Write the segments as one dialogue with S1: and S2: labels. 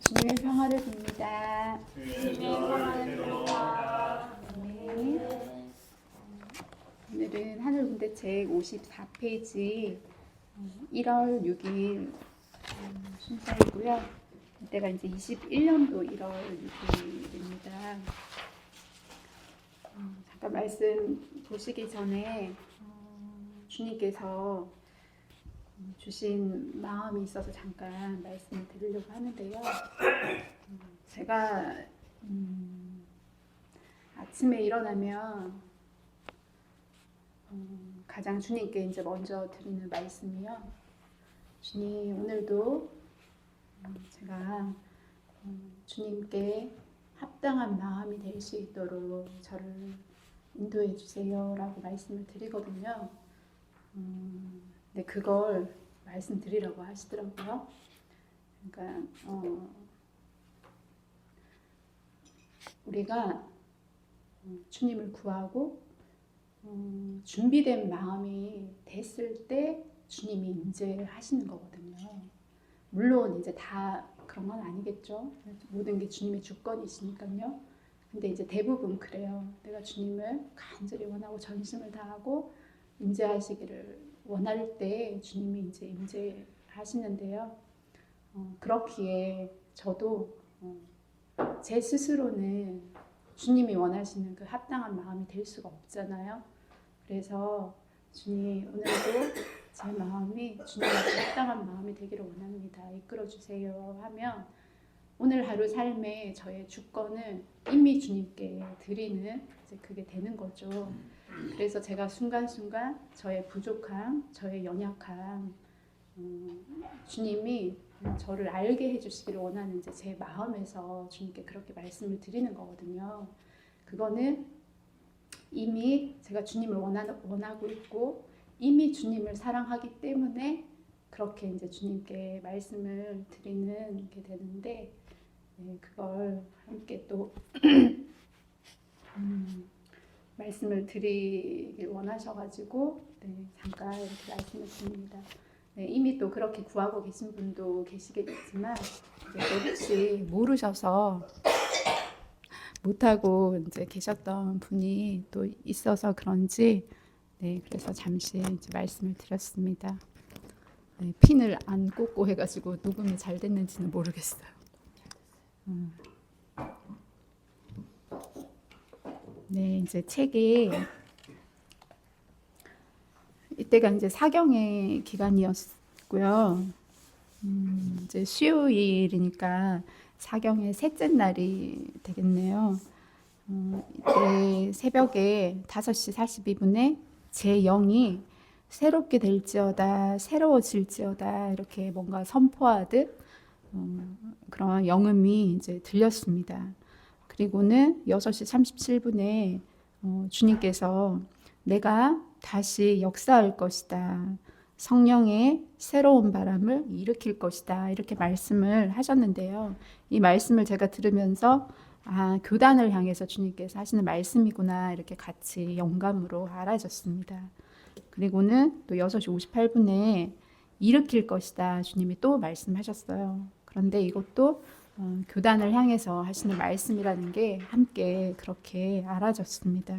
S1: 주님의 평화를 빕니다.
S2: 주님의 평화를 빕니다.
S1: 네. 오늘은 하늘군대책 54페이지 1월 6일 순서이고요. 이때가 이제 21년도 1월 6일입니다. 잠깐 말씀 보시기 전에 주님께서 주신 마음이 있어서 잠깐 말씀을 드리려고 하는데요. 제가 아침에 일어나면 가장 주님께 이제 먼저 드리는 말씀이요. 주님, 오늘도 제가 주님께 합당한 마음이 될 수 있도록 저를 인도해 주세요라고 말씀을 드리거든요. 네, 그걸 말씀드리라고 하시더라고요. 그러니까 우리가 주님을 구하고 준비된 마음이 됐을 때 주님이 임재하시는 거거든요. 물론 이제 다 그런 건 아니겠죠. 모든 게 주님의 주권이시니까요. 근데 이제 대부분 그래요. 내가 주님을 간절히 원하고 전심을 다하고 임재하시기를 원할 때 주님이 이제 임재하시는데요. 그렇기에 저도 제 스스로는 주님이 원하시는 그 합당한 마음이 될 수가 없잖아요. 그래서 주님, 오늘도 제 마음이 주님께 합당한 마음이 되기를 원합니다. 이끌어 주세요 하면 오늘 하루 삶에 저의 주권을 이미 주님께 드리는 이제 그게 되는 거죠. 그래서 제가 순간순간 저의 부족함, 저의 연약함, 주님이 저를 알게 해주시기를 원하는 이제 제 마음에서 주님께 그렇게 말씀을 드리는 거거든요. 그거는 이미 제가 주님을 원하고 있고 이미 주님을 사랑하기 때문에 그렇게 이제 주님께 말씀을 드리는 게 되는데, 네, 그걸 함께 또 말씀을 드리길 원하셔가지고 잠깐 이렇게 말씀을 드립니다. 네, 이미 또 그렇게 구하고 계신 분도 계시겠지만 이제 또 혹시 모르셔서 못하고 이제 계셨던 분이 또 있어서 그런지 그래서 잠시 이제 말씀을 드렸습니다. 핀을 안 꽂고 해가지고 녹음이 잘 됐는지는 모르겠어요. 네, 이제 책이 이때가 이제 사경의 기간이었고요. 이제 수요일이니까 사경의 셋째 날이 되겠네요. 이때 새벽에 5시 42분에 제 영이 새롭게 될지어다, 새로워질지어다 이렇게 뭔가 선포하듯 그런 영음이 이제 들렸습니다. 그리고는 6시 37분에 주님께서 내가 다시 역사할 것이다. 성령의 새로운 바람을 일으킬 것이다. 이렇게 말씀을 하셨는데요. 이 말씀을 제가 들으면서 교단을 향해서 주님께서 하시는 말씀이구나 이렇게 같이 영감으로 알아졌습니다. 그리고는 또 6시 58분에 일으킬 것이다. 주님이 또 말씀하셨어요. 그런데 이것도 교단을 향해서 하시는 말씀이라는 게 함께 그렇게 알아졌습니다.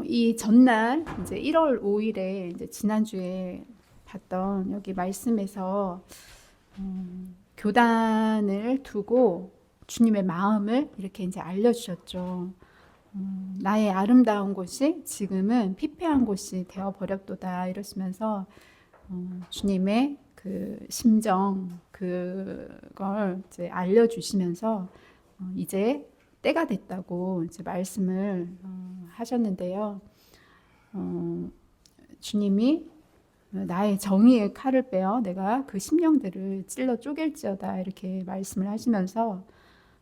S1: 이 전날 이제 1월 5일에 이제 지난주에 봤던 여기 말씀에서 교단을 두고 주님의 마음을 이렇게 이제 알려주셨죠. 나의 아름다운 곳이 지금은 피폐한 곳이 되어 버렸도다 이러시면서 주님의 그 심정 그걸 이제 알려주시면서 이제 때가 됐다고 이제 말씀을 하셨는데요. 주님이 나의 정의의 칼을 빼어 내가 그 심령들을 찔러 쪼갤지어다 이렇게 말씀을 하시면서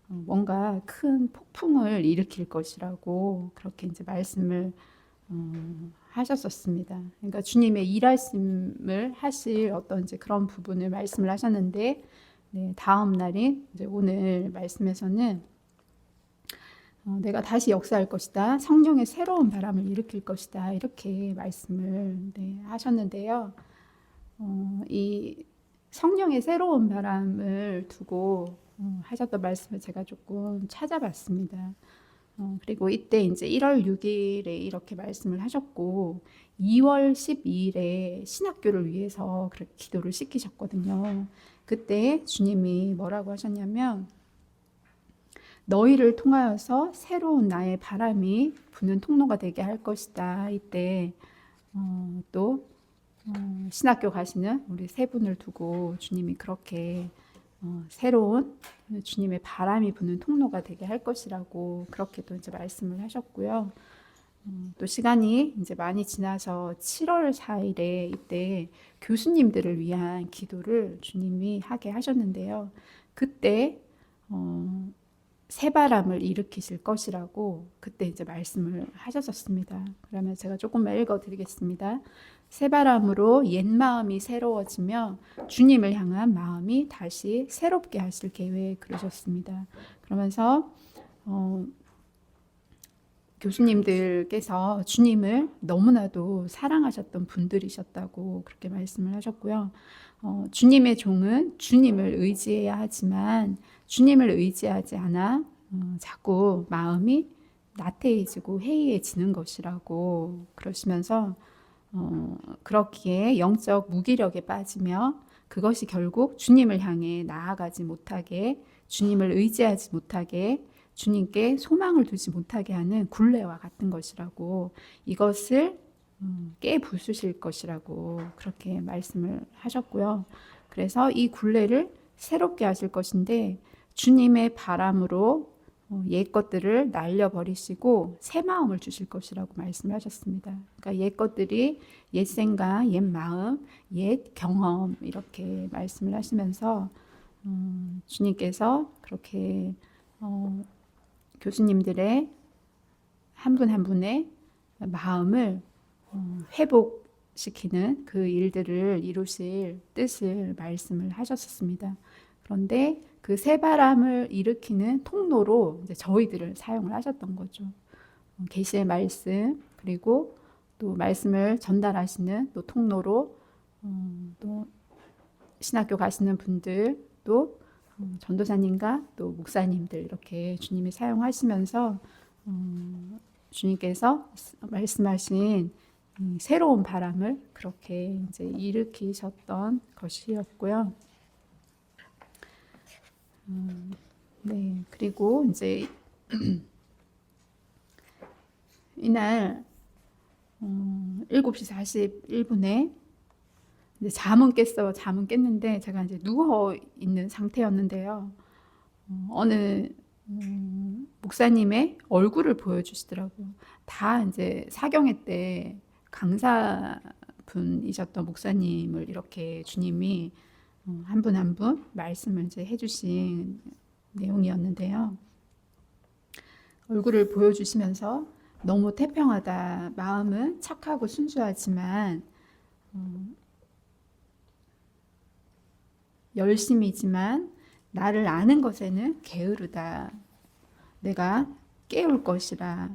S1: 뭔가 큰 폭풍을 일으킬 것이라고 그렇게 이제 말씀을 하셨었습니다. 그러니까 주님의 일하심을 하실 어떤 이제 그런 부분을 말씀을 하셨는데, 다음 날인 이제 오늘 말씀에서는 내가 다시 역사할 것이다. 성령의 새로운 바람을 일으킬 것이다. 이렇게 말씀을 하셨는데요. 이 성령의 새로운 바람을 두고 하셨던 말씀을 제가 조금 찾아봤습니다. 그리고 이때 이제 1월 6일에 이렇게 말씀을 하셨고 2월 12일에 신학교를 위해서 그렇게 기도를 시키셨거든요. 그때 주님이 뭐라고 하셨냐면 너희를 통하여서 새로운 나의 바람이 부는 통로가 되게 할 것이다. 이때 또 신학교 가시는 우리 세 분을 두고 주님이 그렇게 새로운 주님의 바람이 부는 통로가 되게 할 것이라고 그렇게 또 이제 말씀을 하셨고요. 또 시간이 이제 많이 지나서 7월 4일에 이때 교수님들을 위한 기도를 주님이 하게 하셨는데요. 그때 새바람을 일으키실 것이라고 그때 이제 말씀을 하셨었습니다. 그러면 제가 조금 읽어드리겠습니다. 새바람으로 옛 마음이 새로워지며 주님을 향한 마음이 다시 새롭게 하실 계획 그러셨습니다. 그러면서 교수님들께서 주님을 너무나도 사랑하셨던 분들이셨다고 그렇게 말씀을 하셨고요. 주님의 종은 주님을 의지해야 하지만 주님을 의지하지 않아 자꾸 마음이 나태해지고 해이해지는 것이라고 그러시면서 그렇기에 영적 무기력에 빠지며 그것이 결국 주님을 향해 나아가지 못하게 주님을 의지하지 못하게 주님께 소망을 두지 못하게 하는 굴레와 같은 것이라고 이것을 깨부수실 것이라고 그렇게 말씀을 하셨고요. 그래서 이 굴레를 새롭게 하실 것인데 주님의 바람으로 옛 것들을 날려버리시고 새 마음을 주실 것이라고 말씀하셨습니다. 그러니까 옛 것들이 옛 생각, 옛 마음, 옛 경험 이렇게 말씀을 하시면서 주님께서 그렇게 교수님들의 한 분 한 분의 마음을 회복시키는 그 일들을 이루실 뜻을 말씀을 하셨습니다. 그런데 그 새바람을 일으키는 통로로 이제 저희들을 사용을 하셨던 거죠. 계시의 말씀 그리고 또 말씀을 전달하시는 또 통로로 또 신학교 가시는 분들 또 전도사님과 또 목사님들 이렇게 주님이 사용하시면서 주님께서 말씀하신 새로운 바람을 그렇게 이제 일으키셨던 것이었고요. 네, 그리고 이제 이날 7시 41분에 이제 잠은 깼는데 제가 이제 누워 있는 상태였는데요. 어느 목사님의 얼굴을 보여주시더라고요. 다 이제 사경회 때 강사분이셨던 목사님을 이렇게 주님이 한 분 한 분 말씀을 이제 해주신 내용이었는데요. 얼굴을 보여주시면서 너무 태평하다. 마음은 착하고 순수하지만 열심이지만 나를 아는 것에는 게으르다. 내가 깨울 것이라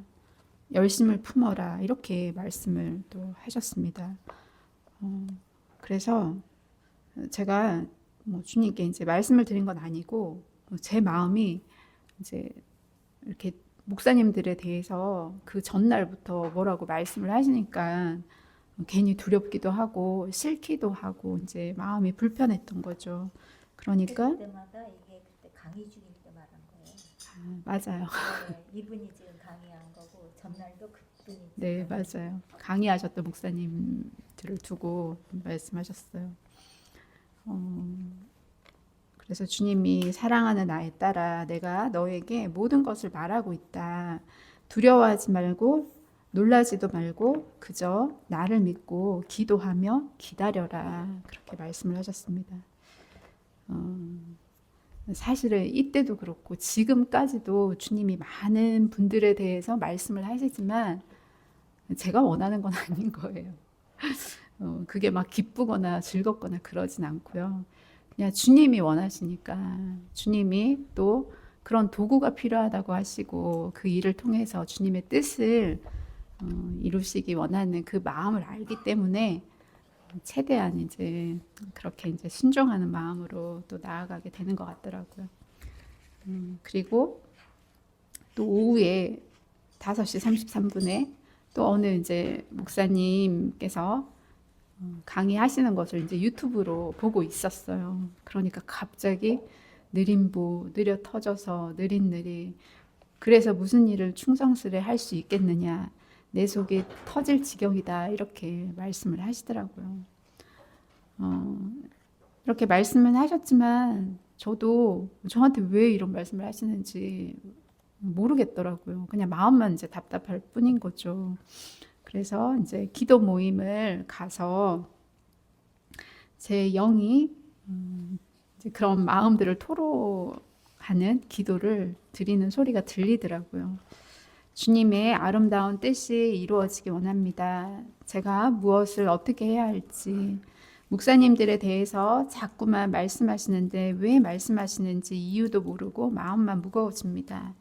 S1: 열심을 품어라. 이렇게 말씀을 또 하셨습니다. 그래서 제가 주님께 이제 말씀을 드린 건 아니고 제 마음이 이제 이렇게 목사님들에 대해서 그 전날부터 뭐라고 말씀을 하시니까 괜히 두렵기도 하고 싫기도 하고 이제 마음이 불편했던 거죠. 그러니까
S2: 그때마다 이게 그때 강의 중일 때 말한 거예요.
S1: 맞아요.
S2: 네, 이분이 지금 강의한 거고 전날도 그분이.
S1: 네, 맞아요. 강의하셨던 목사님들을 두고 말씀하셨어요. 그래서 주님이 사랑하는 아의 딸아 내가 너에게 모든 것을 말하고 있다. 두려워하지 말고 놀라지도 말고 그저 나를 믿고 기도하며 기다려라. 그렇게 말씀을 하셨습니다. 사실은 이때도 그렇고 지금까지도 주님이 많은 분들에 대해서 말씀을 하시지만 제가 원하는 건 아닌 거예요. 그게 막 기쁘거나 즐겁거나 그러진 않고요. 그냥 주님이 원하시니까 주님이 또 그런 도구가 필요하다고 하시고 그 일을 통해서 주님의 뜻을 이루시기 원하는 그 마음을 알기 때문에 최대한 이제 그렇게 이제 순종하는 마음으로 또 나아가게 되는 것 같더라고요. 그리고 또 오후에 5시 33분에 또 어느 이제 목사님께서 강의하시는 것을 이제 유튜브로 보고 있었어요. 그러니까 갑자기 느림보 느려 터져서 느릿느릿 그래서 무슨 일을 충성스레 할 수 있겠느냐 내 속이 터질 지경이다 이렇게 말씀을 하시더라고요. 이렇게 말씀은 하셨지만 저도 저한테 왜 이런 말씀을 하시는지 모르겠더라고요. 그냥 마음만 이제 답답할 뿐인 거죠. 그래서 이제 기도 모임을 가서 제 영이 이제 그런 마음들을 토로하는 기도를 드리는 소리가 들리더라고요. 주님의 아름다운 뜻이 이루어지기 원합니다. 제가 무엇을 어떻게 해야 할지 목사님들에 대해서 자꾸만 말씀하시는데 왜 말씀하시는지 이유도 모르고 마음만 무거워집니다.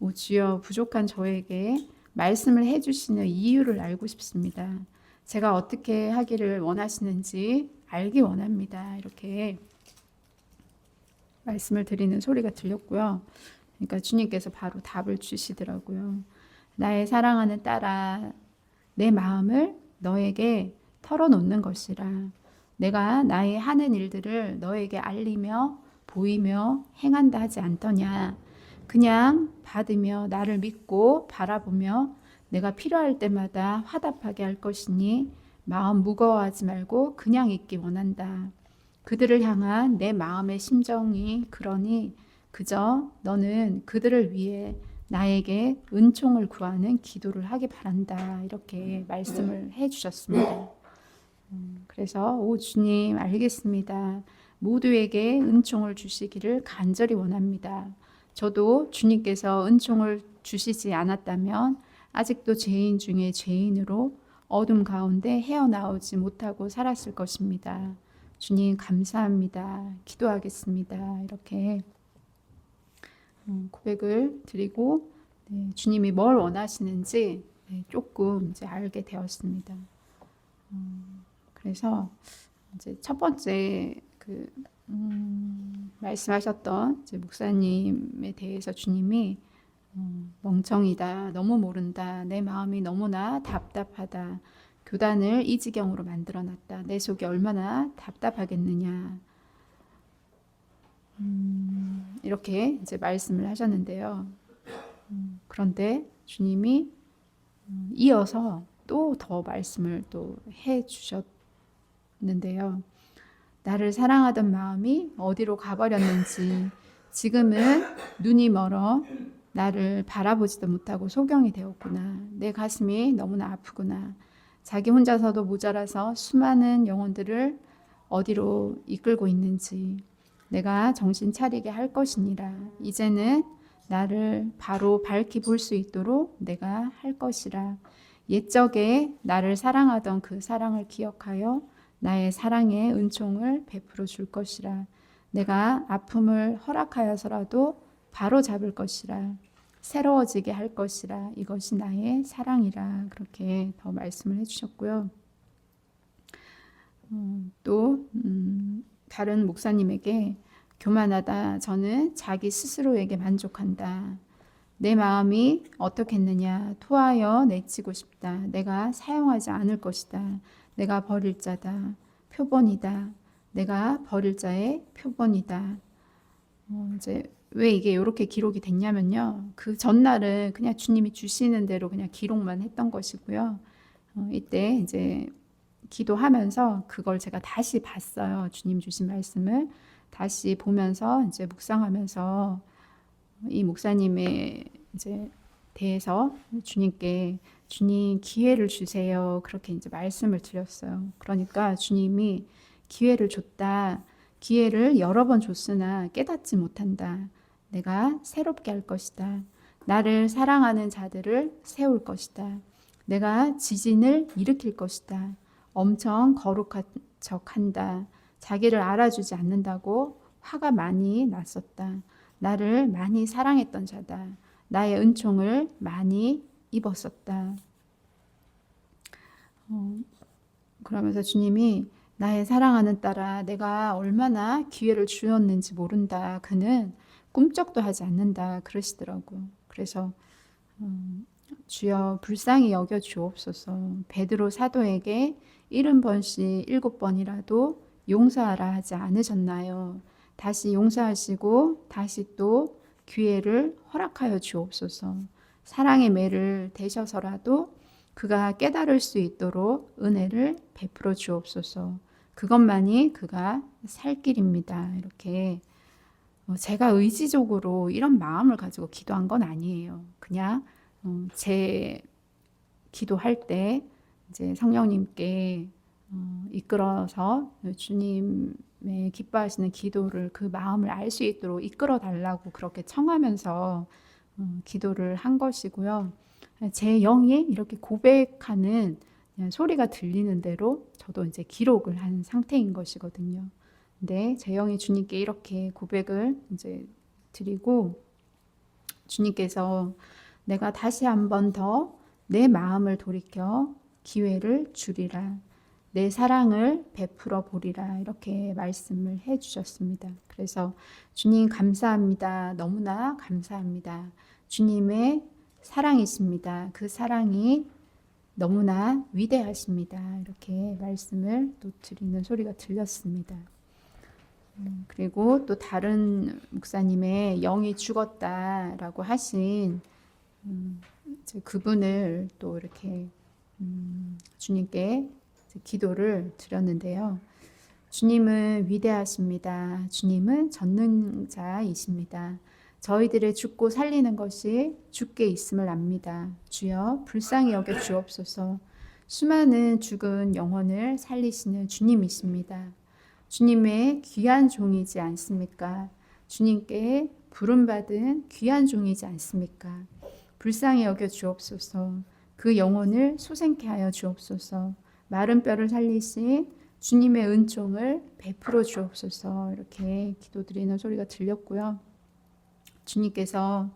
S1: 오 주여 부족한 저에게 말씀을 해주시는 이유를 알고 싶습니다. 제가 어떻게 하기를 원하시는지 알기 원합니다. 이렇게 말씀을 드리는 소리가 들렸고요. 그러니까 주님께서 바로 답을 주시더라고요. 나의 사랑하는 딸아, 내 마음을 너에게 털어놓는 것이라. 내가 나의 하는 일들을 너에게 알리며 보이며 행한다 하지 않더냐. 그냥 받으며 나를 믿고 바라보며 내가 필요할 때마다 화답하게 할 것이니 마음 무거워하지 말고 그냥 있기 원한다. 그들을 향한 내 마음의 심정이 그러니 그저 너는 그들을 위해 나에게 은총을 구하는 기도를 하기 바란다. 이렇게 말씀을 해 주셨습니다. 그래서 오 주님 알겠습니다. 모두에게 은총을 주시기를 간절히 원합니다. 저도 주님께서 은총을 주시지 않았다면 아직도 죄인 중에 죄인으로 어둠 가운데 헤어나오지 못하고 살았을 것입니다. 주님 감사합니다. 기도하겠습니다. 이렇게 고백을 드리고 주님이 뭘 원하시는지 조금 이제 알게 되었습니다. 그래서 이제 첫 번째 말씀하셨던 이제 목사님에 대해서 주님이 멍청이다, 너무 모른다, 내 마음이 너무나 답답하다, 교단을 이 지경으로 만들어놨다, 내 속이 얼마나 답답하겠느냐, 이렇게 이제 말씀을 하셨는데요. 그런데 주님이 이어서 또 더 말씀을 또 해 주셨는데요. 나를 사랑하던 마음이 어디로 가버렸는지 지금은 눈이 멀어 나를 바라보지도 못하고 소경이 되었구나. 내 가슴이 너무나 아프구나. 자기 혼자서도 모자라서 수많은 영혼들을 어디로 이끌고 있는지 내가 정신 차리게 할 것이니라. 이제는 나를 바로 밝히 볼 수 있도록 내가 할 것이라. 옛적에 나를 사랑하던 그 사랑을 기억하여 나의 사랑의 은총을 베풀어 줄 것이라. 내가 아픔을 허락하여서라도 바로 잡을 것이라. 새로워지게 할 것이라. 이것이 나의 사랑이라. 그렇게 더 말씀을 해주셨고요. 또 다른 목사님에게 교만하다. 저는 자기 스스로에게 만족한다. 내 마음이 어떻겠느냐. 토하여 내치고 싶다. 내가 사용하지 않을 것이다. 내가 버릴 자다. 표본이다. 내가 버릴 자의 표본이다. 이제 왜 이게 이렇게 기록이 됐냐면요. 그 전날은 그냥 주님이 주시는 대로 그냥 기록만 했던 것이고요. 이때 이제 기도하면서 그걸 제가 다시 봤어요. 주님 주신 말씀을 다시 보면서 이제 묵상하면서 이 목사님의 이제 대해서 주님께 주님 기회를 주세요. 그렇게 이제 말씀을 드렸어요. 그러니까 주님이 기회를 줬다. 기회를 여러 번 줬으나 깨닫지 못한다. 내가 새롭게 할 것이다. 나를 사랑하는 자들을 세울 것이다. 내가 지진을 일으킬 것이다. 엄청 거룩한 척한다. 자기를 알아주지 않는다고 화가 많이 났었다. 나를 많이 사랑했던 자다. 나의 은총을 많이 입었었다. 그러면서 주님이 나의 사랑하는 딸아, 내가 얼마나 기회를 주었는지 모른다. 그는 꿈쩍도 하지 않는다. 그러시더라고. 그래서 주여 불쌍히 여겨 주옵소서. 베드로 사도에게 70번씩 7번이라도 용서하라 하지 않으셨나요? 다시 용서하시고 다시 또 기회를 허락하여 주옵소서. 사랑의 매를 대셔서라도 그가 깨달을 수 있도록 은혜를 베풀어 주옵소서. 그것만이 그가 살 길입니다. 이렇게 제가 의지적으로 이런 마음을 가지고 기도한 건 아니에요. 그냥 제 기도할 때 이제 성령님께 이끌어서 주님의 기뻐하시는 기도를 그 마음을 알 수 있도록 이끌어 달라고 그렇게 청하면서 기도를 한 것이고요. 제 영이 이렇게 고백하는 소리가 들리는 대로 저도 이제 기록을 한 상태인 것이거든요. 근데 제 영이 주님께 이렇게 고백을 이제 드리고 주님께서 내가 다시 한 번 더 내 마음을 돌이켜 기회를 주리라. 내 사랑을 베풀어 보리라. 이렇게 말씀을 해 주셨습니다. 그래서 주님 감사합니다. 너무나 감사합니다. 주님의 사랑이십니다. 그 사랑이 너무나 위대하십니다. 이렇게 말씀을 또 드리는 소리가 들렸습니다. 그리고 또 다른 목사님의 영이 죽었다라고 하신 그분을 또 이렇게 주님께 기도를 드렸는데요. 주님은 위대하십니다. 주님은 전능자이십니다. 저희들의 죽고 살리는 것이 주께 있음을 압니다. 주여 불쌍히 여겨 주옵소서. 수많은 죽은 영혼을 살리시는 주님이십니다. 주님의 귀한 종이지 않습니까? 주님께 부름받은 귀한 종이지 않습니까? 불쌍히 여겨 주옵소서. 그 영혼을 소생케 하여 주옵소서. 마른 뼈를 살리신 주님의 은총을 베풀어 주옵소서. 이렇게 기도드리는 소리가 들렸고요. 주님께서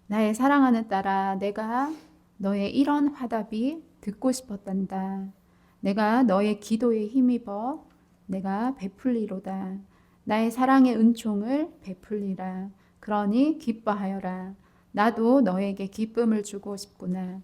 S1: 나의 사랑하는 딸아, 내가 너의 이런 화답이 듣고 싶었단다. 내가 너의 기도에 힘입어 내가 베풀리로다. 나의 사랑의 은총을 베풀리라. 그러니 기뻐하여라. 나도 너에게 기쁨을 주고 싶구나.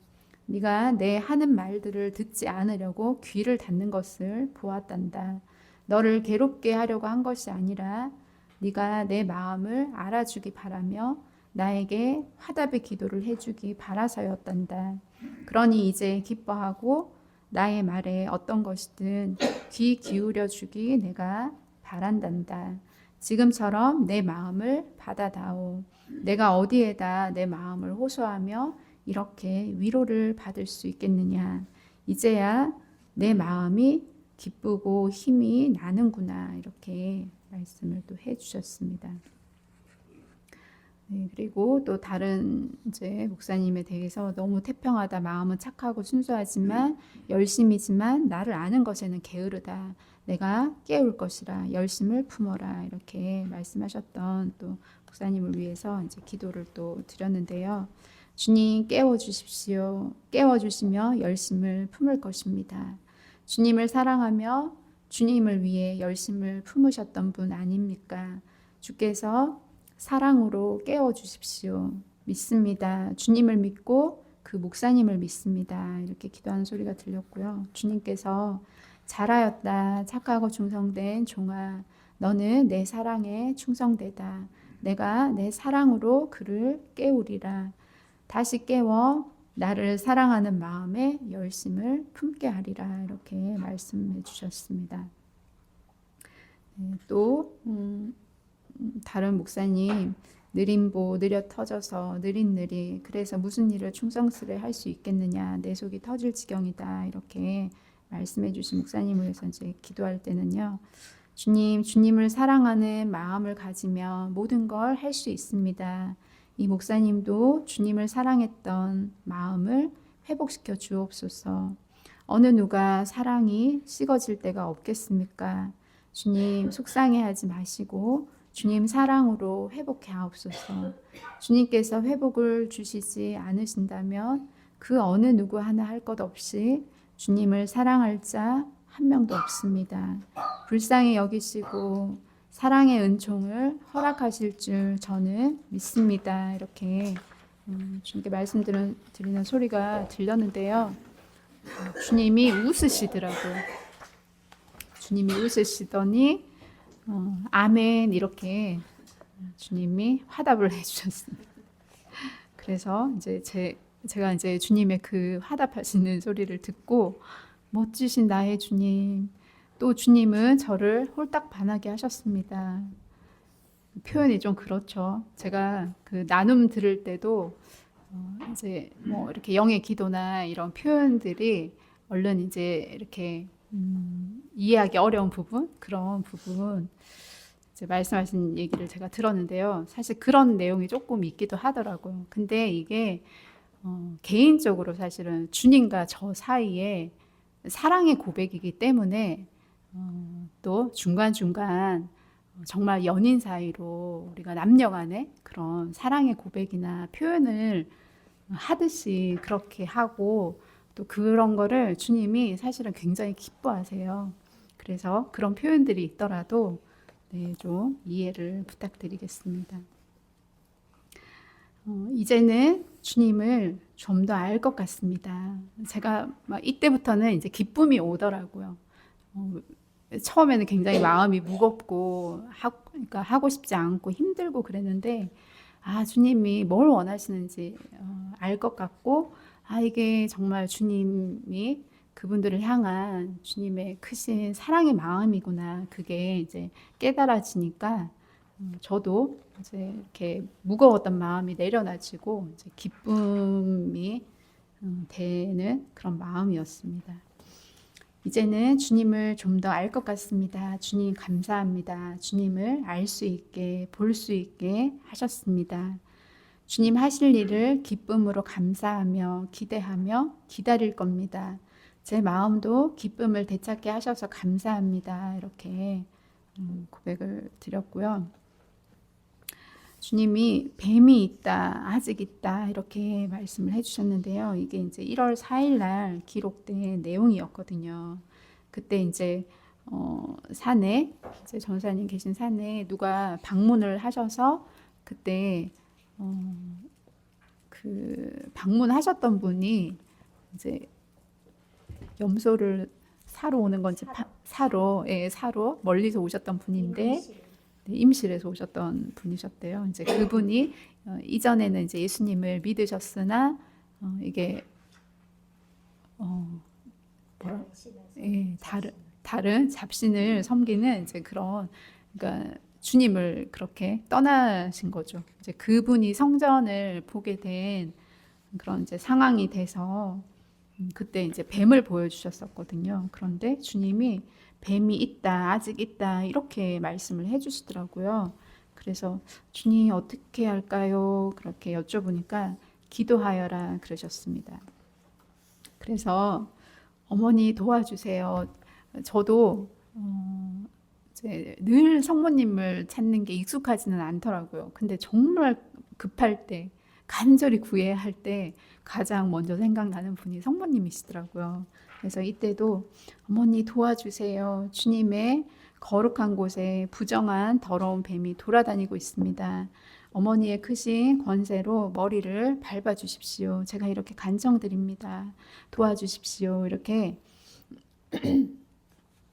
S1: 네가 내 하는 말들을 듣지 않으려고 귀를 닫는 것을 보았단다. 너를 괴롭게 하려고 한 것이 아니라 네가 내 마음을 알아주기 바라며 나에게 화답의 기도를 해주기 바라서였단다. 그러니 이제 기뻐하고 나의 말에 어떤 것이든 귀 기울여 주기 내가 바란단다. 지금처럼 내 마음을 받아다오. 내가 어디에다 내 마음을 호소하며 이렇게 위로를 받을 수 있겠느냐. 이제야 내 마음이 기쁘고 힘이 나는구나. 이렇게 말씀을 또 해주셨습니다. 네, 그리고 또 다른 이제 목사님에 대해서 너무 태평하다. 마음은 착하고 순수하지만 열심이지만 나를 아는 것에는 게으르다. 내가 깨울 것이라 열심을 품어라. 이렇게 말씀하셨던 또 목사님을 위해서 이제 기도를 또 드렸는데요. 주님 깨워 주십시오. 깨워 주시며 열심을 품을 것입니다. 주님을 사랑하며 주님을 위해 열심을 품으셨던 분 아닙니까? 주께서 사랑으로 깨워 주십시오. 믿습니다. 주님을 믿고 그 목사님을 믿습니다. 이렇게 기도하는 소리가 들렸고요. 주님께서 잘하였다. 착하고 충성된 종아. 너는 내 사랑에 충성되다. 내가 내 사랑으로 그를 깨우리라. 다시 깨워 나를 사랑하는 마음에 열심을 품게 하리라. 이렇게 말씀해 주셨습니다. 네, 또 다른 목사님 느림보 느려 터져서 느릿느릿 그래서 무슨 일을 충성스레 할 수 있겠느냐 내 속이 터질 지경이다 이렇게 말씀해 주신 목사님을 위해서 이제 기도할 때는요. 주님을 사랑하는 마음을 가지면 모든 걸 할 수 있습니다. 이 목사님도 주님을 사랑했던 마음을 회복시켜 주옵소서. 어느 누가 사랑이 식어질 때가 없겠습니까? 주님 속상해하지 마시고 주님 사랑으로 회복해 하옵소서. 주님께서 회복을 주시지 않으신다면 그 어느 누구 하나 할 것 없이 주님을 사랑할 자 한 명도 없습니다. 불쌍히 여기시고 사랑의 은총을 허락하실 줄 저는 믿습니다. 이렇게 주님께 말씀드리는 소리가 들렸는데요. 주님이 웃으시더라고요. 주님이 웃으시더니 아멘 이렇게 주님이 화답을 해주셨습니다. 그래서 이제 제가 이제 주님의 그 화답하시는 소리를 듣고 멋지신 나의 주님, 또 주님은 저를 홀딱 반하게 하셨습니다. 표현이 좀 그렇죠. 제가 그 나눔 들을 때도 이제 뭐 이렇게 영의 기도나 이런 표현들이 얼른 이제 이렇게 이해하기 어려운 부분, 그런 부분 이제 말씀하신 얘기를 제가 들었는데요. 사실 그런 내용이 조금 있기도 하더라고요. 근데 이게 개인적으로 사실은 주님과 저 사이에 사랑의 고백이기 때문에 또 중간중간 정말 연인 사이로 우리가 남녀 간에 그런 사랑의 고백이나 표현을 하듯이 그렇게 하고 또 그런 거를 주님이 사실은 굉장히 기뻐하세요. 그래서 그런 표현들이 있더라도 좀 이해를 부탁드리겠습니다. 이제는 주님을 좀 더 알 것 같습니다. 제가 막 이때부터는 이제 기쁨이 오더라고요. 처음에는 굉장히 마음이 무겁고 그러니까 하고 싶지 않고 힘들고 그랬는데 주님이 뭘 원하시는지 알 것 같고 이게 정말 주님이 그분들을 향한 주님의 크신 사랑의 마음이구나 그게 이제 깨달아지니까 저도 이제 이렇게 무거웠던 마음이 내려놔지고 이제 기쁨이 되는 그런 마음이었습니다. 이제는 주님을 좀 더 알 것 같습니다. 주님 감사합니다. 주님을 알 수 있게 볼 수 있게 하셨습니다. 주님 하실 일을 기쁨으로 감사하며 기대하며 기다릴 겁니다. 제 마음도 기쁨을 되찾게 하셔서 감사합니다. 이렇게 고백을 드렸고요. 주님이 뱀이 있다, 아직 있다 이렇게 말씀을 해주셨는데요. 이게 이제 1월 4일 날 기록된 내용이었거든요. 그때 이제 산에 이제 전사님 계신 산에 누가 방문을 하셔서 그때 그 방문하셨던 분이 이제 염소를 사러 오는 건지 사러 멀리서 오셨던 분인데 임실에서 오셨던 분이셨대요. 이제 그분이 이전에는 이제 예수님을 믿으셨으나 이게 다른 잡신을 섬기는 이제 그런 그러니까 주님을 그렇게 떠나신 거죠. 이제 그분이 성전을 보게 된 그런 이제 상황이 돼서 그때 이제 뱀을 보여주셨었거든요. 그런데 주님이 뱀이 있다, 아직 있다 이렇게 말씀을 해주시더라고요. 그래서 주님 어떻게 할까요? 그렇게 여쭤보니까 기도하여라 그러셨습니다. 그래서 어머니 도와주세요. 저도 이제 늘 성모님을 찾는 게 익숙하지는 않더라고요. 근데 정말 급할 때 간절히 구해야 할 때 가장 먼저 생각나는 분이 성모님이시더라고요. 그래서 이때도 어머니 도와주세요. 주님의 거룩한 곳에 부정한 더러운 뱀이 돌아다니고 있습니다. 어머니의 크신 권세로 머리를 밟아주십시오. 제가 이렇게 간청드립니다. 도와주십시오. 이렇게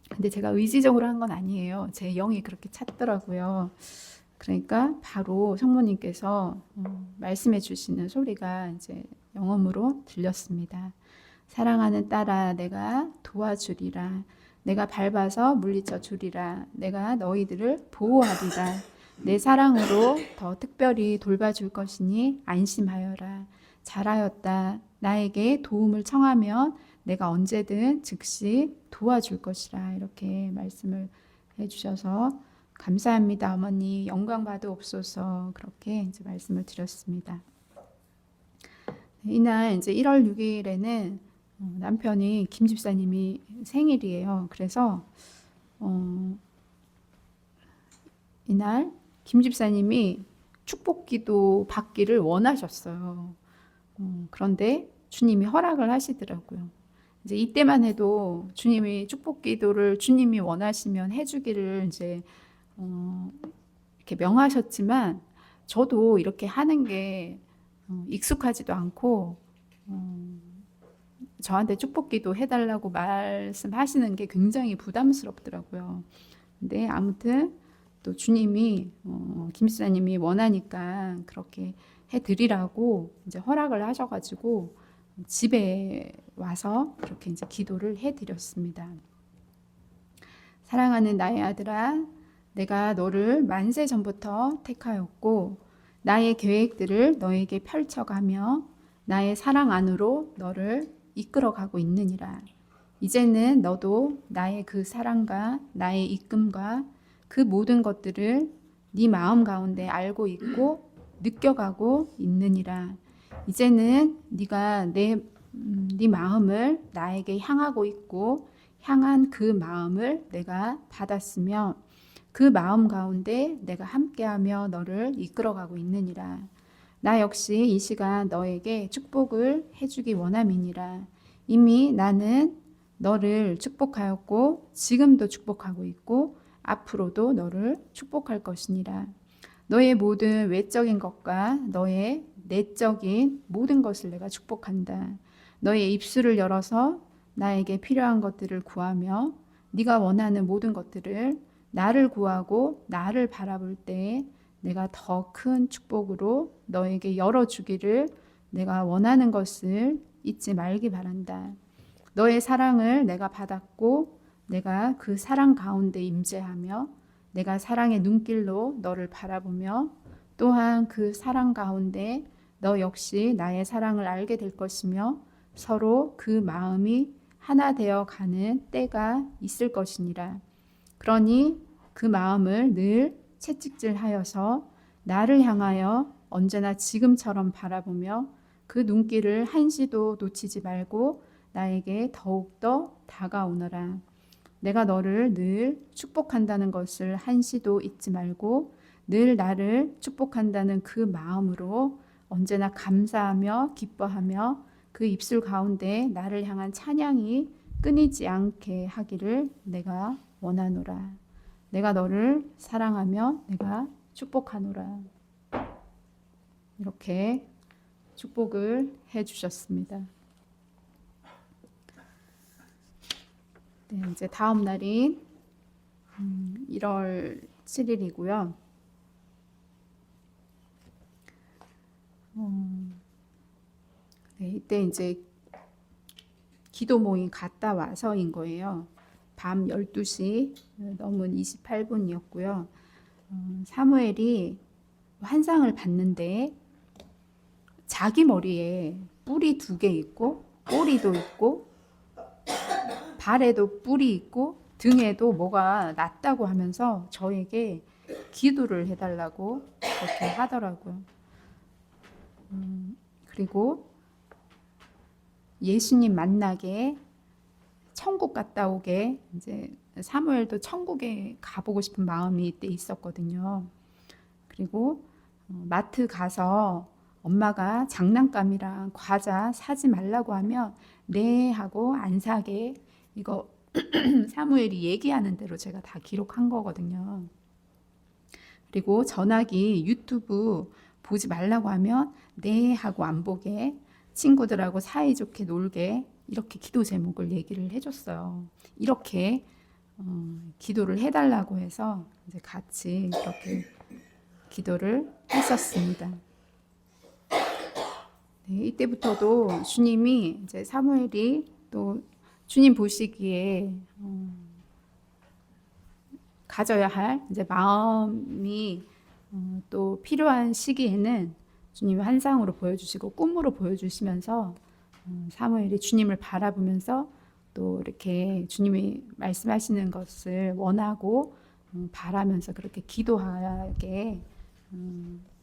S1: 근데 제가 의지적으로 한 건 아니에요. 제 영이 그렇게 찼더라고요. 그러니까 바로 성모님께서 말씀해 주시는 소리가 이제 영음으로 들렸습니다. 사랑하는 딸아, 내가 도와주리라. 내가 밟아서 물리쳐 주리라. 내가 너희들을 보호하리라. 내 사랑으로 더 특별히 돌봐줄 것이니 안심하여라. 잘하였다. 나에게 도움을 청하면 내가 언제든 즉시 도와줄 것이라. 이렇게 말씀을 해주셔서 감사합니다, 어머니. 영광 받으옵소서. 그렇게 이제 말씀을 드렸습니다. 이날 이제 1월 6일에는 남편이 김 집사님이 생일이에요. 그래서 이날 김 집사님이 축복기도 받기를 원하셨어요. 그런데 주님이 허락을 하시더라고요. 이제 이때만 해도 주님이 축복 기도를 주님이 원하시면 해주기를 이제 이렇게 명하셨지만 저도 이렇게 하는 게 익숙하지도 않고 저한테 축복 기도 해달라고 말씀하시는 게 굉장히 부담스럽더라고요. 근데 아무튼 또 주님이 김수사님이 원하니까 그렇게 해드리라고 이제 허락을 하셔가지고 집에 와서 그렇게 이제 기도를 해드렸습니다. 사랑하는 나의 아들아, 내가 너를 만세 전부터 택하였고 나의 계획들을 너에게 펼쳐가며 나의 사랑 안으로 너를 이끌어가고 있느니라. 이제는 너도 나의 그 사랑과 나의 이끔과 그 모든 것들을 네 마음 가운데 알고 있고 느껴가고 있느니라. 이제는 네가 네 마음을 나에게 향하고 있고 향한 그 마음을 내가 받았으며 그 마음 가운데 내가 함께하며 너를 이끌어가고 있느니라. 나 역시 이 시간 너에게 축복을 해주기 원함이니라. 이미 나는 너를 축복하였고 지금도 축복하고 있고 앞으로도 너를 축복할 것이니라. 너의 모든 외적인 것과 너의 내적인 모든 것을 내가 축복한다. 너의 입술을 열어서 나에게 필요한 것들을 구하며 네가 원하는 모든 것들을 나를 구하고 나를 바라볼 때 내가 더 큰 축복으로 너에게 열어주기를 내가 원하는 것을 잊지 말기 바란다. 너의 사랑을 내가 받았고 내가 그 사랑 가운데 임재하며 내가 사랑의 눈길로 너를 바라보며 또한 그 사랑 가운데 너 역시 나의 사랑을 알게 될 것이며 서로 그 마음이 하나 되어 가는 때가 있을 것이니라. 그러니 그 마음을 늘 채찍질하여서 나를 향하여 언제나 지금처럼 바라보며 그 눈길을 한시도 놓치지 말고 나에게 더욱더 다가오너라. 내가 너를 늘 축복한다는 것을 한시도 잊지 말고 늘 나를 축복한다는 그 마음으로 언제나 감사하며 기뻐하며 그 입술 가운데 나를 향한 찬양이 끊이지 않게 하기를 내가 원하노라. 내가 너를 사랑하며 내가 축복하노라. 이렇게 축복을 해주셨습니다. 네, 이제 다음 날인 1월 7일이고요. 네, 이때 이제 기도 모임 갔다 와서인 거예요. 밤 12시 넘은 28분이었고요. 사무엘이 환상을 봤는데 자기 머리에 뿔이 2개 있고 꼬리도 있고 발에도 뿔이 있고 등에도 뭐가 났다고 하면서 저에게 기도를 해달라고 그렇게 하더라고요. 그리고 예수님 만나게 천국 갔다 오게 이제 사무엘도 천국에 가보고 싶은 마음이 이때 있었거든요. 그리고 마트 가서 엄마가 장난감이랑 과자 사지 말라고 하면 네 하고 안 사게 이거 사무엘이 얘기하는 대로 제가 다 기록한 거거든요. 그리고 전화기 유튜브 보지 말라고 하면 네 하고 안 보게 친구들하고 사이좋게 놀게 이렇게 기도 제목을 얘기를 해줬어요. 이렇게 기도를 해달라고 해서 이제 같이 이렇게 기도를 했었습니다. 네, 이때부터도 주님이 이제 사무엘이 또 주님 보시기에 가져야 할 이제 마음이 또 필요한 시기에는 주님이 환상으로 보여주시고 꿈으로 보여주시면서 사무엘이 주님을 바라보면서 또 이렇게 주님이 말씀하시는 것을 원하고 바라면서 그렇게 기도하게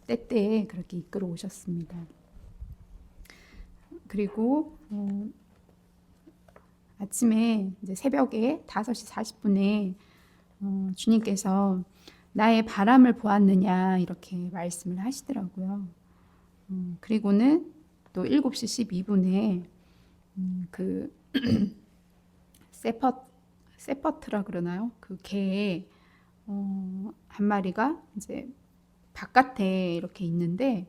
S1: 때때에 그렇게 이끌어 오셨습니다. 그리고 아침에 이제 새벽에 5시 40분에 주님께서 나의 바람을 보았느냐 이렇게 말씀을 하시더라고요. 그리고는 또 7시 12분에 그 세퍼트라 그러나요? 그 개 한 마리가 이제 바깥에 이렇게 있는데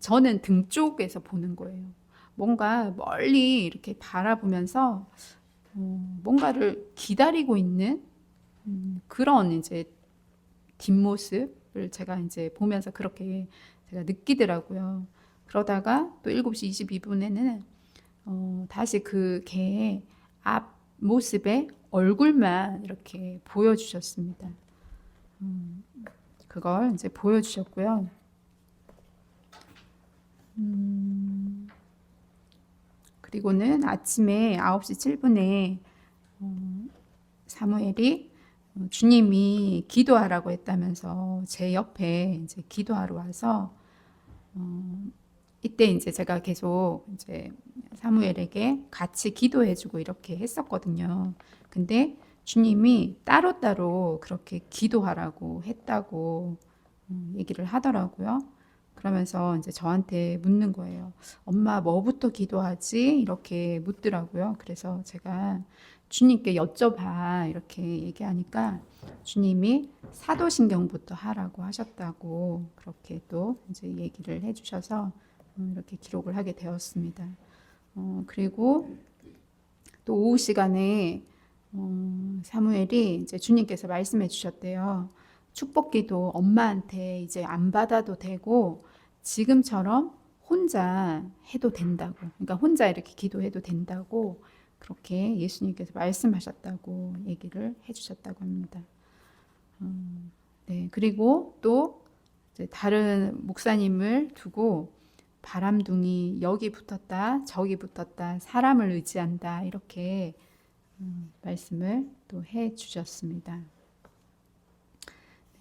S1: 저는 등 쪽에서 보는 거예요. 뭔가 멀리 이렇게 바라보면서 뭔가를 기다리고 있는 그런 이제 뒷모습을 제가 이제 보면서 그렇게 제가 느끼더라고요. 그러다가 또 7시 22분에는 다시 그 개의 앞 모습의 얼굴만 이렇게 보여주셨습니다. 그걸 이제 보여주셨고요. 그리고는 아침에 9시 7분에 사무엘이 주님이 기도하라고 했다면서 제 옆에 이제 기도하러 와서 이때 이제 제가 계속 이제 사무엘에게 같이 기도해주고 이렇게 했었거든요. 근데 주님이 따로따로 그렇게 기도하라고 했다고 얘기를 하더라고요. 그러면서 이제 저한테 묻는 거예요. 엄마 뭐부터 기도하지? 이렇게 묻더라고요. 그래서 제가 주님께 여쭤봐 이렇게 얘기하니까 주님이 사도신경부터 하라고 하셨다고 그렇게 또 이제 얘기를 해주셔서 이렇게 기록을 하게 되었습니다. 그리고 또 오후 시간에 사무엘이 이제 주님께서 말씀해 주셨대요. 축복기도 엄마한테 이제 안 받아도 되고 지금처럼 혼자 해도 된다고. 그러니까 혼자 이렇게 기도해도 된다고 그렇게 예수님께서 말씀하셨다고 얘기를 해주셨다고 합니다. 네, 그리고 또 이제 다른 목사님을 두고 바람둥이 여기 붙었다 저기 붙었다 사람을 의지한다 이렇게 말씀을 또 해주셨습니다.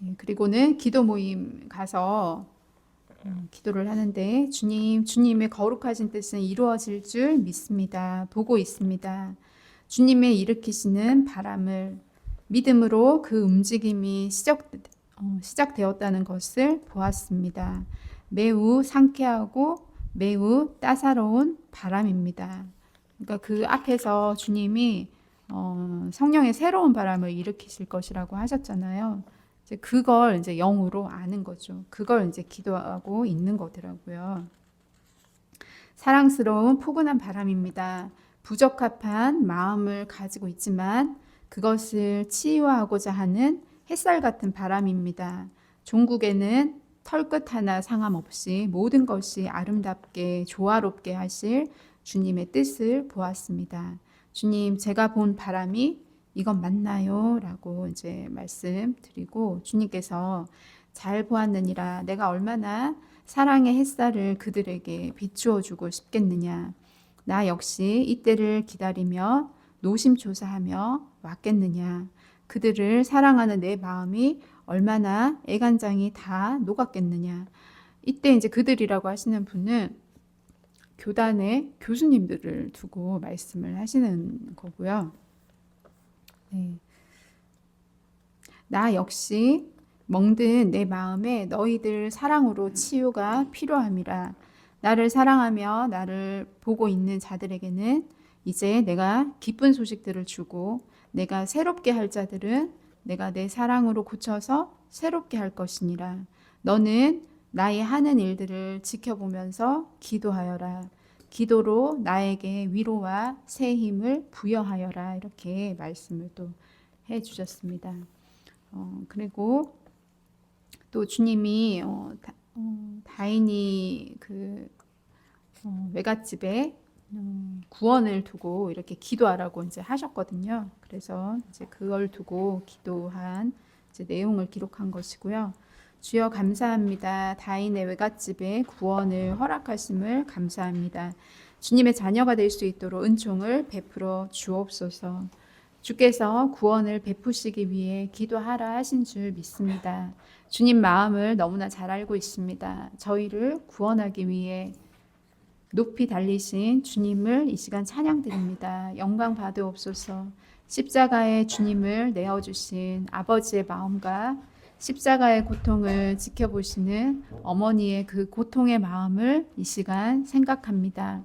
S1: 네, 그리고는 기도 모임 가서 기도를 하는데 주님의 거룩하신 뜻은 이루어질 줄 믿습니다. 보고 있습니다. 주님의 일으키시는 바람을 믿음으로 그 움직임이 시작되었다는 것을 보았습니다. 매우 상쾌하고 매우 따사로운 바람입니다. 그러니까 그 앞에서 주님이 성령의 새로운 바람을 일으키실 것이라고 하셨잖아요. 이제 그걸 이제 영으로 아는 거죠. 그걸 이제 기도하고 있는 거더라고요. 사랑스러운 포근한 바람입니다. 부적합한 마음을 가지고 있지만 그것을 치유하고자 하는 햇살 같은 바람입니다. 종국에는 털끝 하나 상함 없이 모든 것이 아름답게 조화롭게 하실 주님의 뜻을 보았습니다. 주님, 제가 본 바람이 이건 맞나요? 라고 이제 말씀드리고 주님께서 잘 보았느니라 내가 얼마나 사랑의 햇살을 그들에게 비추어 주고 싶겠느냐. 나 역시 이때를 기다리며 노심초사하며 왔겠느냐. 그들을 사랑하는 내 마음이 얼마나 애간장이 다 녹았겠느냐. 이때 이제 그들이라고 하시는 분은 교단의 교수님들을 두고 말씀을 하시는 거고요. 네. 나 역시 멍든 내 마음에 너희들 사랑으로 치유가 필요함이라. 나를 사랑하며 나를 보고 있는 자들에게는 이제 내가 기쁜 소식들을 주고 내가 새롭게 할 자들은 내가 내 사랑으로 고쳐서 새롭게 할 것이니라. 너는 나의 하는 일들을 지켜보면서 기도하여라. 기도로 나에게 위로와 새 힘을 부여하여라. 이렇게 말씀을 또 해주셨습니다. 그리고 또 주님이 다인이 그 외갓집에 구원을 두고 이렇게 기도하라고 이제 하셨거든요. 그래서 이제 그걸 두고 기도한 이제 내용을 기록한 것이고요. 주여 감사합니다. 다인의 외갓집에 구원을 허락하심을 감사합니다. 주님의 자녀가 될 수 있도록 은총을 베풀어 주옵소서. 주께서 구원을 베푸시기 위해 기도하라 하신 줄 믿습니다. 주님 마음을 너무나 잘 알고 있습니다. 저희를 구원하기 위해 높이 달리신 주님을 이 시간 찬양드립니다. 영광 받으옵소서. 십자가에 주님을 내어주신 아버지의 마음과 십자가의 고통을 지켜보시는 어머니의 그 고통의 마음을 이 시간 생각합니다.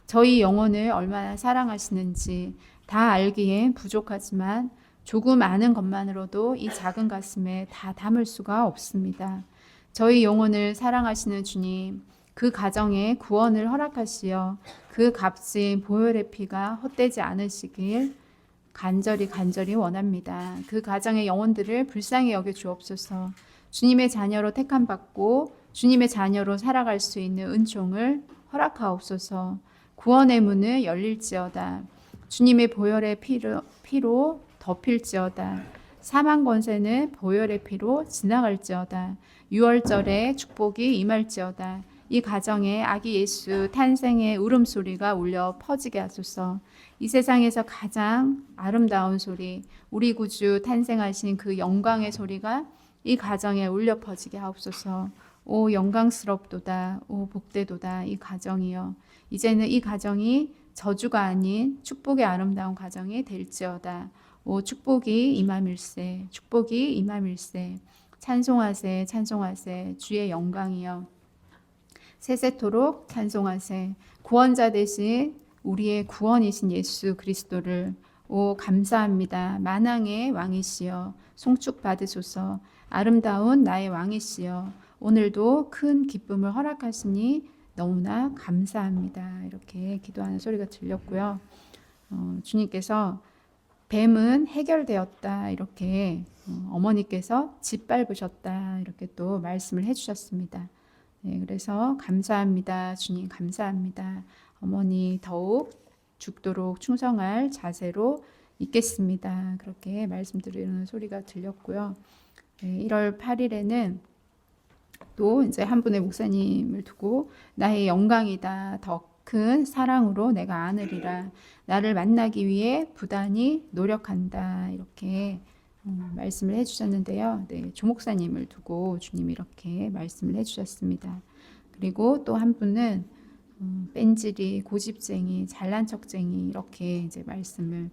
S1: 저희 영혼을 얼마나 사랑하시는지 다 알기엔 부족하지만 조금 아는 것만으로도 이 작은 가슴에 다 담을 수가 없습니다. 저희 영혼을 사랑하시는 주님, 그 가정에 구원을 허락하시어 그 값진 보혈의 피가 헛되지 않으시길 간절히 원합니다. 그 가정의 영혼들을 불쌍히 여겨 주옵소서. 주님의 자녀로 택함 받고 주님의 자녀로 살아갈 수 있는 은총을 허락하옵소서. 구원의 문을 열릴지어다. 주님의 보혈의 피로 덮일지어다. 사망 권세는 보혈의 피로 지나갈지어다. 유월절에 축복이 임할지어다. 이 가정에 아기 예수 탄생의 울음소리가 울려 퍼지게 하소서. 이 세상에서 가장 아름다운 소리, 우리 구주 탄생하신 그 영광의 소리가 이 가정에 울려 퍼지게 하옵소서. 오 영광스럽도다, 오 복되도다 이 가정이여. 이제는 이 가정이 저주가 아닌 축복의 아름다운 가정이 될지어다. 오 축복이 임함일세, 축복이 임함일세. 찬송하세, 찬송하세, 주의 영광이여. 세세토록 찬송하세. 구원자 되신 우리의 구원이신 예수 그리스도를 오 감사합니다. 만왕의 왕이시여 송축 받으소서. 아름다운 나의 왕이시여 오늘도 큰 기쁨을 허락하시니 너무나 감사합니다. 이렇게 기도하는 소리가 들렸고요. 주님께서 뱀은 해결되었다 이렇게 어머니께서 짓밟으셨다 이렇게 또 말씀을 해주셨습니다. 네, 그래서 감사합니다. 주님 감사합니다. 어머니 더욱 죽도록 충성할 자세로 있겠습니다. 그렇게 말씀드리는 소리가 들렸고요. 네, 1월 8일에는 또 이제 한 분의 목사님을 두고 나의 영광이다. 더 큰 사랑으로 내가 안으리라. 나를 만나기 위해 부단히 노력한다. 이렇게 말씀을 해주셨는데요. 네, 조 목사님을 두고 주님이 이렇게 말씀을 해주셨습니다. 그리고 또 한 분은 뺀질이, 고집쟁이, 잘난 척쟁이 이렇게 이제 말씀을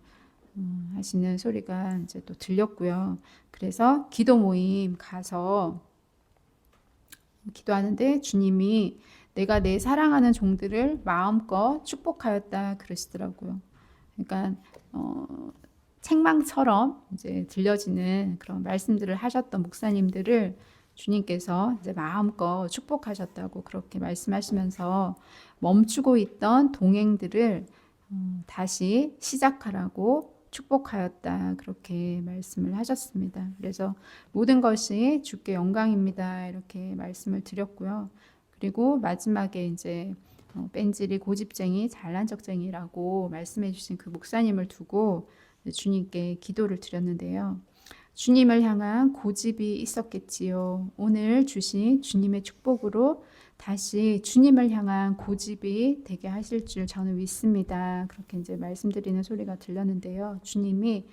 S1: 하시는 소리가 이제 또 들렸고요. 그래서 기도 모임 가서 기도하는데 주님이 내가 내 사랑하는 종들을 마음껏 축복하였다 그러시더라고요. 그러니까 책망처럼 이제 들려지는 그런 말씀들을 하셨던 목사님들을 주님께서 이제 마음껏 축복하셨다고 그렇게 말씀하시면서 멈추고 있던 동행들을 다시 시작하라고 축복하였다 그렇게 말씀을 하셨습니다. 그래서 모든 것이 주께 영광입니다 이렇게 말씀을 드렸고요. 그리고 마지막에 이제 뺀질이, 고집쟁이, 잘난 척쟁이라고 말씀해 주신 그 목사님을 두고 주님께 기도를 드렸는데요. 주님을 향한 고집이 있었겠지요. 오늘 주신 주님의 축복으로 다시 주님을 향한 고집이 되게 하실 줄 저는 믿습니다. 그렇게 이제 말씀드리는 소리가 들렸는데요. 주님이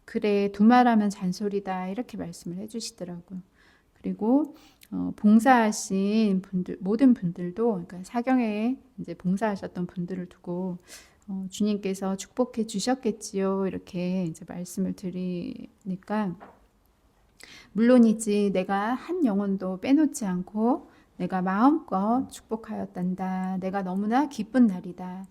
S1: 그래 두 말하면 잔소리다 이렇게 말씀을 해주시더라고요. 그리고 봉사하신 분들 모든 분들도 그러니까 사경에 이제 봉사하셨던 분들을 두고 주님께서 축복해 주셨겠지요. 이렇게 이제 말씀을 드리니까 물론이지 내가 한 영혼도 빼놓지 않고 내가 마음껏 축복하였단다. 내가 너무나 기쁜 날이다.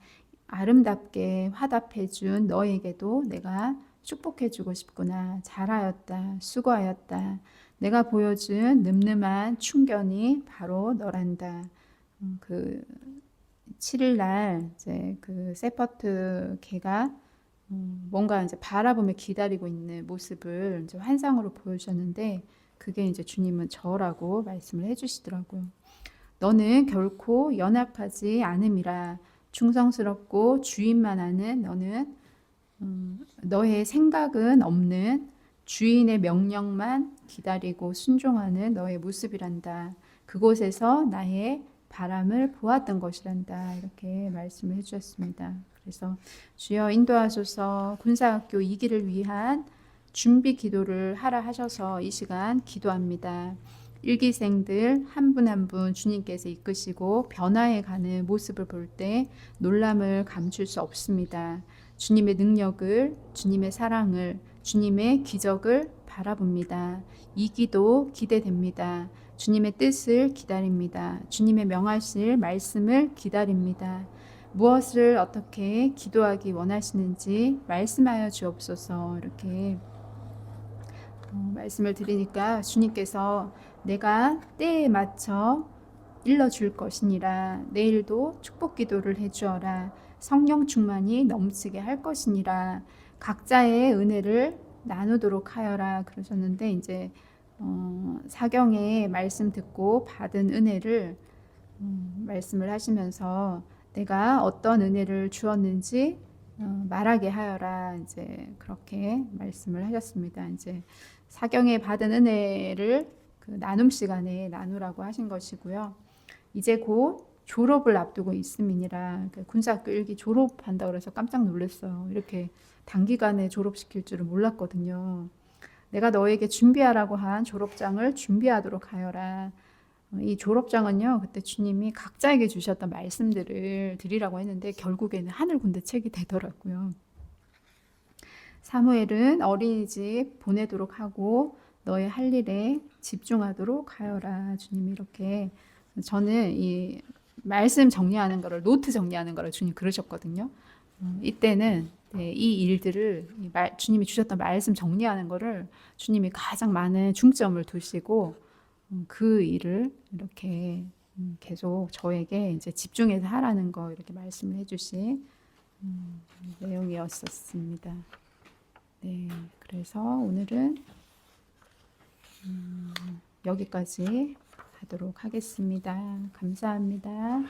S1: 아름답게 화답해 준 너에게도 내가 축복해 주고 싶구나. 잘하였다. 수고하였다. 내가 보여준 늠름한 충견이 바로 너란다. 그 7일 날 이제 그 세퍼트 개가 뭔가 이제 바라보며 기다리고 있는 모습을 이제 환상으로 보여주셨는데 그게 이제 주님은 저라고 말씀을 해주시더라고요. 너는 결코 연합하지 않음이라. 충성스럽고 주인만 하는 너는 너의 생각은 없는 주인의 명령만 기다리고 순종하는 너의 모습이란다. 그곳에서 나의 바람을 보았던 것이란다. 이렇게 말씀을 해주셨습니다. 그래서 주여 인도하소서. 군사학교 2기를 위한 준비 기도를 하라 하셔서 이 시간 기도합니다. 1기생들 한 분 한 분 주님께서 이끄시고 변화해가는 모습을 볼 때 놀람을 감출 수 없습니다. 주님의 능력을, 주님의 사랑을, 주님의 기적을 바라봅니다. 이 기도 기대됩니다. 주님의 뜻을 기다립니다. 주님의 명하실 말씀을 기다립니다. 무엇을 어떻게 기도하기 원하시는지 말씀하여 주옵소서. 이렇게 말씀을 드리니까 주님께서 내가 때에 맞춰 일러줄 것이니라. 내일도 축복 기도를 해주어라. 성령 충만이 넘치게 할 것이니라. 각자의 은혜를 나누도록 하여라. 그러셨는데 이제 사경의 말씀 듣고 받은 은혜를 말씀을 하시면서 내가 어떤 은혜를 주었는지 말하게 하여라. 이제 그렇게 말씀을 하셨습니다. 이제 사경에 받은 은혜를 그 나눔 시간에 나누라고 하신 것이고요. 이제 곧 졸업을 앞두고 있음이니라. 군사학교 1기 졸업한다고 그래서 깜짝 놀랐어요. 이렇게 단기간에 졸업시킬 줄은 몰랐거든요. 내가 너에게 준비하라고 한 졸업장을 준비하도록 하여라. 이 졸업장은요, 그때 주님이 각자에게 주셨던 말씀들을 드리라고 했는데 결국에는 하늘 군대 책이 되더라고요. 사무엘은 어린이집 보내도록 하고 너의 할 일에 집중하도록 하여라. 주님이 이렇게, 저는 이 말씀 정리하는 거를, 노트 정리하는 거를 주님 그러셨거든요. 이때는 이 일들을 주님이 주셨던 말씀 정리하는 거를 주님이 가장 많은 중점을 두시고 그 일을 이렇게 계속 저에게 이제 집중해서 하라는 거 이렇게 말씀을 해주신 내용이었었습니다. 네, 그래서 오늘은 여기까지 하도록 하겠습니다. 감사합니다.